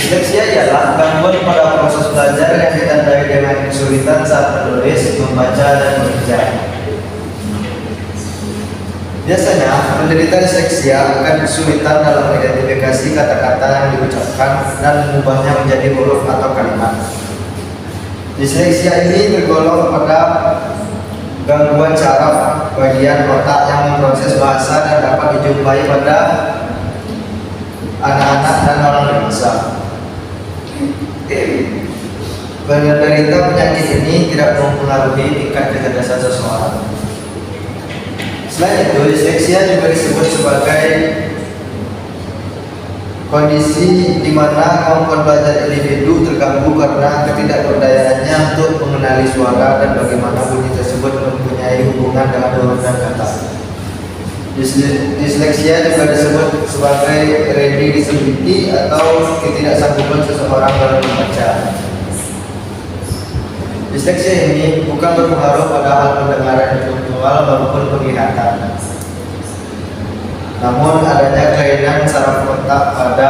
Disleksia ialah gangguan pada proses belajar yang ditandai dengan kesulitan saat menulis, membaca, dan bekerja. Biasanya, penderita disleksia akan kesulitan dalam mengidentifikasi kata-kata yang diucapkan dan mengubahnya menjadi huruf atau kalimat. Disleksia ini tergolong pada gangguan saraf bagian otak yang memproses bahasa dan dapat dijumpai pada anak-anak dan orang dewasa. Penderita penyakit ini tidak mempengaruhi tingkat kecerdasan seseorang. Selain itu, disleksia juga disebut sebagai kondisi di mana kemampuan belajar individu terganggu karena ketidakberdayaannya untuk mengenali suara dan bagaimana bunyi tersebut mempunyai hubungan dengan huruf dan kata. Disleksia juga disebut sebagai reading disability atau ketidaksanggupan seseorang dalam membaca. Disleksia ini bukan berpengaruh pada hal pendengaran intelektual maupun penglihatan. Namun adanya kelainan saraf otak pada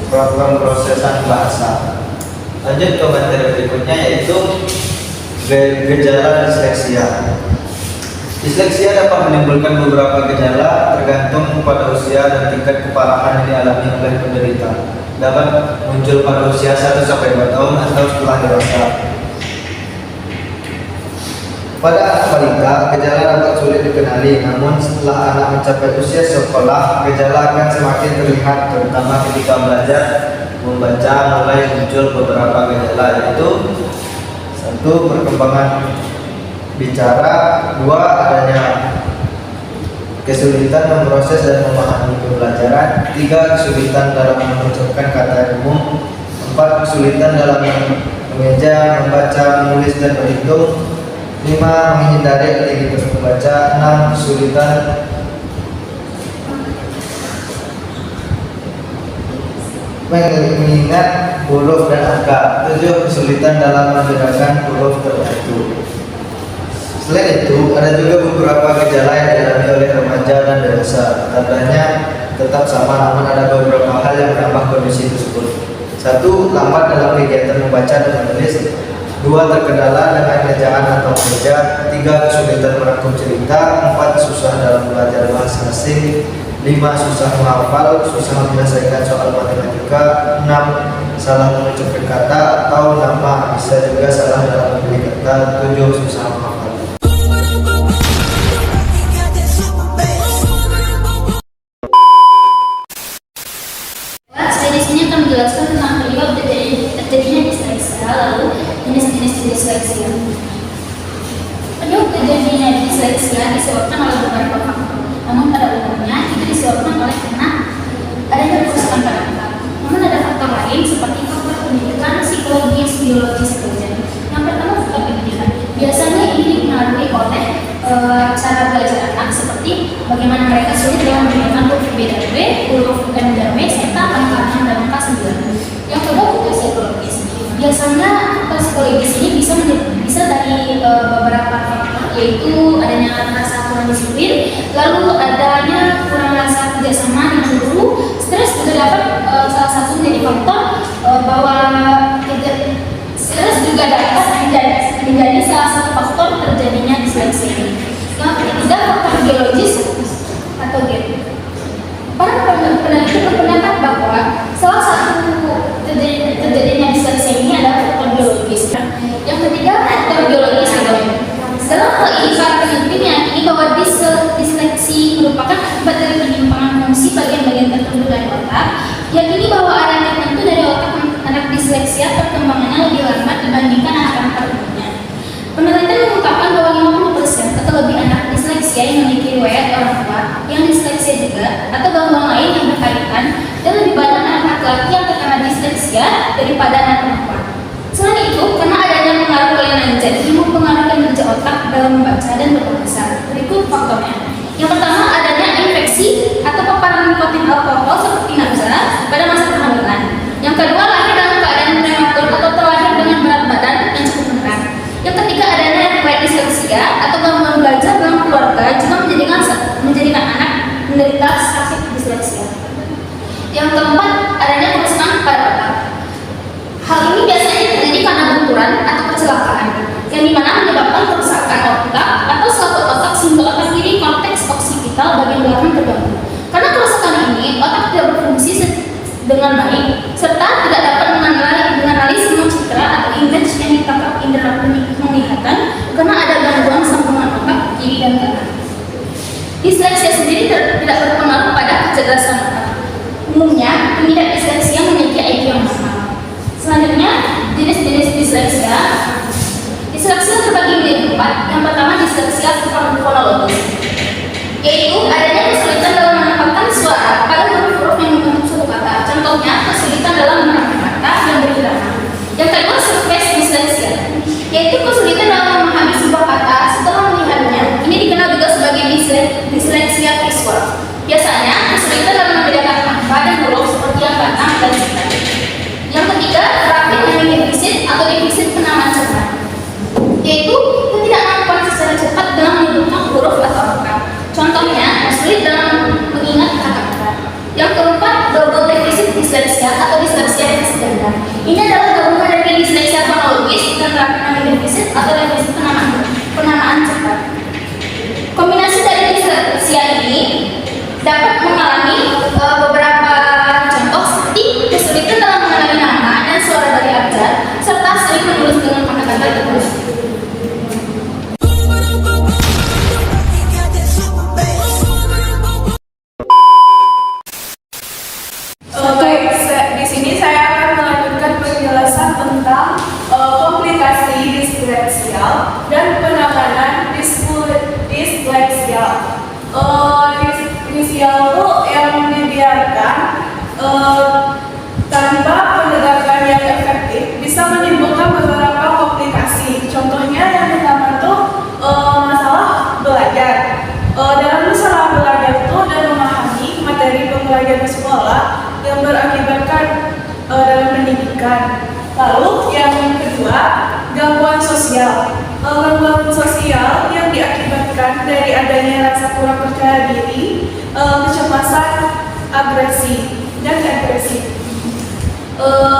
pemrosesan bahasa. Lanjut ke materi berikutnya, yaitu gejala disleksia. Disleksia dapat menimbulkan beberapa gejala tergantung pada usia dan tingkat keparahan yang dialami oleh penderita. Dapat muncul pada usia 1-2 tahun atau setelah dewasa. Pada anak balita, gejala dapat sulit dikenali, namun setelah anak mencapai usia sekolah, gejala akan semakin terlihat, terutama ketika belajar membaca mulai muncul beberapa gejala, yaitu 1. Perkembangan bicara, 2. Adanya kesulitan memproses dan memahami pembelajaran, 3. Kesulitan dalam mengucapkan kata umum, 4. Kesulitan dalam mengeja, membaca, menulis, dan berhitung, 5. Menghindari aktivitas membaca, 6. Kesulitan mengingat huruf dan angka, 7. Kesulitan dalam membedakan huruf tertentu. Selain itu, ada juga beberapa gejala yang dialami oleh remaja dan dewasa. Tandanya tetap sama, namun ada beberapa hal yang menambah kondisi tersebut. 1. Lambat dalam kegiatan membaca dan menulis, 2. Terkendala dengan ejaan atau mengeja, 3. Kesulitan merangkum cerita, 4. Susah dalam belajar bahasa asing, 5. Susah menghafal, susah menyelesaikan soal matematika, 6. Salah mengucapkan kata atau nama, bisa juga salah dalam memilih kata, 7. Susah menghafal. Saya di sini akan menjelaskan tentang penyebab terjadinya disleksia, lalu jenis-jenis disleksia. Penyebab terjadinya disleksia disebabkan oleh beberapa faktor. Namun pada umumnya itu disebabkan oleh karena adanya kerusakan pada otak. Namun ada faktor lain seperti faktor pendidikan, psikologis, biologis, dan yang pertama faktor pendidikan. Biasanya ini dipengaruhi oleh cara belajar anak, seperti bagaimana mereka sulit dalam menggunakan huruf B dan W, huruf M dan W, serta angka-angka dan angka 9. Yang kedua faktor psikologis. Biasanya faktor psikologis ini bisa dari beberapa faktor, yaitu adanya rasa kurang disiplin, lalu adanya kurang rasa kerjasama dengan guru, stres juga dapat salah satu menjadi faktor bahwa stres juga dapat menjadi salah satu faktor terjadinya disleksia ini. Yang ketiga faktor biologis atau gen. Para peneliti berpendapat bahwa salah satu terjadinya disleksia ini adalah faktor biologis. Yang ketiga faktor biologis atau gen. Dalam hal ini para peneliti meyakini bahwa disleksi merupakan akibat dari penyimpangan fungsi bagian-bagian tertentu dari otak. Yakini bahwa area tertentu dari otak anak disleksia perkembangannya lebih lambat dibandingkan anak-anak umumnya. Penelitian mengungkapkan bahwa 50% atau lebih anak disleksia yang memiliki riwayat orang tua yang disleksia juga atau gangguan lain yang berkaitan, dan lebih banyak anak laki-laki yang terkena disleksia daripada anak perempuan. Selain itu, karena adanya pengaruh kelainan zat yang mempengaruhi kerja otak dalam membaca dan berbahasa. Berikut faktornya. Yang pertama, adanya infeksi atau paparan nikotin alkohol seperti nafsa pada masa kehamilan. Yang kedua, lahir dalam keadaan prematur atau terlahir dengan berat badan yang cukup rendah. Yang ketiga, adanya riwayat disleksia atau gangguan belajar dalam keluarga juga menjadikan anak menderita sakit disleksia. Yang keempat, adanya kerusakan pada otak. dengan baik, serta tidak dapat mengenali semua citra atau image yang ditangkap indera penglihatan karena ada gangguan sambungan otak kiri dan kanan. Disleksia sendiri tidak berpengaruh pada kecerdasan otak. Umumnya, pengidap disleksia memiliki IQ yang normal. Selanjutnya, jenis-jenis disleksia. Disleksia terbagi menjadi 4. Yang pertama, disleksia fonologis, yaitu adanya kesulitan dalam menempatkan suara pada huruf-huruf yang membentuk suatu kata. Contohnya, kesulitan dalam menerangkan kata yang berirama. Yang kedua, surface disleksia, yaitu kesulitan dalam memahami sebuah kata setelah melihatnya. Ini dikenal juga sebagai disleksia visual. Biasanya, kesulitan dalam membedakan angka dan huruf seperti yang kata dan cita. Yang ketiga, rapid memory deficit atau defisit penamaan cepat, yaitu ketidakmampuan secara cepat dalam menyebutkan huruf atau angka. Contohnya, sulit dalam mengingat kata-kata. Yang keempat, double deficit disleksia atau disleksia defisit ganda. Ini adalah gabungan dari disleksia fonologis dan rapid memory deficit atau defisit penamaan cepat. Kombinasi dari disleksia ini dapat mengalami beberapa contoh seperti kesulitan dalam mengenali nama dan suara dari abjad, serta sulit menulis dengan kata-kata terus. Di sini saya akan melanjutkan penjelasan tentang komplikasi disleksia dan penanganan disleksia. Disleksia itu yang dibiarkan tanpa pendekatan yang efektif bisa menimbulkan beberapa komplikasi. Contohnya yang pertama itu masalah belajar. Dalam masalah belajar itu dan memahami materi pembelajaran sekolah yang berakibatkan dalam pendidikan. Lalu yang kedua, gangguan sosial. Gangguan sosial yang diakibatkan dari adanya rasa kurang percaya diri, kecemasan, agresi, dan depresi.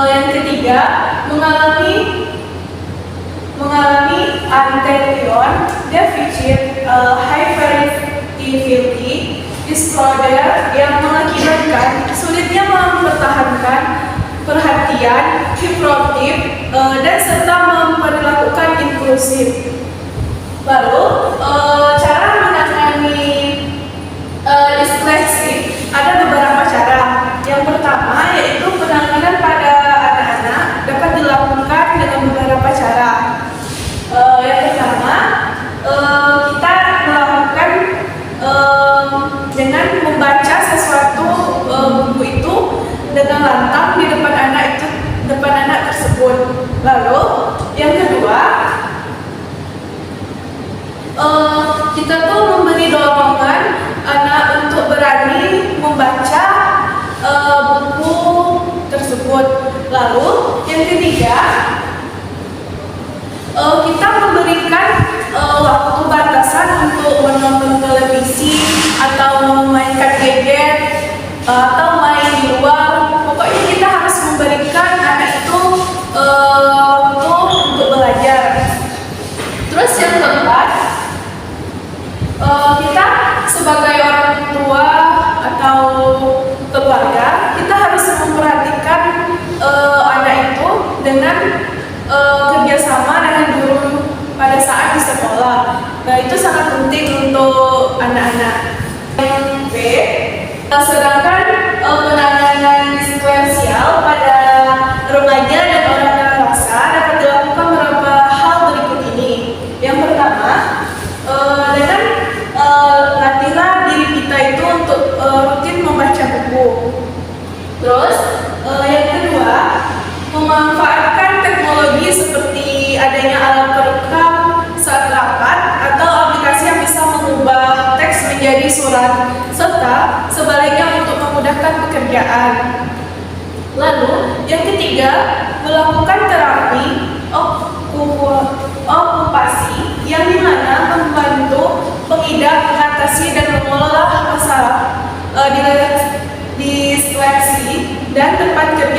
Yang ketiga, mengalami anterior deficit hyperactivity disorder yang mengakibatkan sulitnya mempertahankan perhatian hipnotis dan serta memperlakukan inklusif. Lalu cara menangani disleksi ada beberapa cara. Yang pertama yaitu penanganan pada anak-anak dapat dilakukan dengan beberapa cara. Yang pertama kita melakukan dengan membaca sesuatu buku itu dengan lantang di depan anak tersebut. Lalu yang kedua, kita tuh memberi dorongan anak untuk berani membaca buku tersebut. Lalu yang ketiga, kita memberikan waktu batasan untuk menonton televisi atau memainkan gadget atau main di luar. Pokoknya kita harus memberikan anak itu waktu untuk belajar. Terus yang keempat, kita sebagai orang tua atau keluarga, kita harus memperhatikan anak itu dengan kerjasama dengan guru pada saat di sekolah. Nah, itu sangat penting untuk anak-anak. B. Sedangkan penanganan disleksia pada remaja dan orang dewasa dapat dilakukan beberapa hal berikut ini. Yang pertama, dengan latihlah diri kita itu untuk rutin membaca buku. Terus, yang kedua, memanfaatkan teknologi seperti adanya alat perekam saat rapat atau aplikasi yang bisa mengubah teks menjadi surat, serta sebaliknya untuk memudahkan pekerjaan. Lalu, yang ketiga, melakukan terapi okupasi yang dimana membantu pengidap mengatasi dan mengelola masalah disleksia dan tempat kerja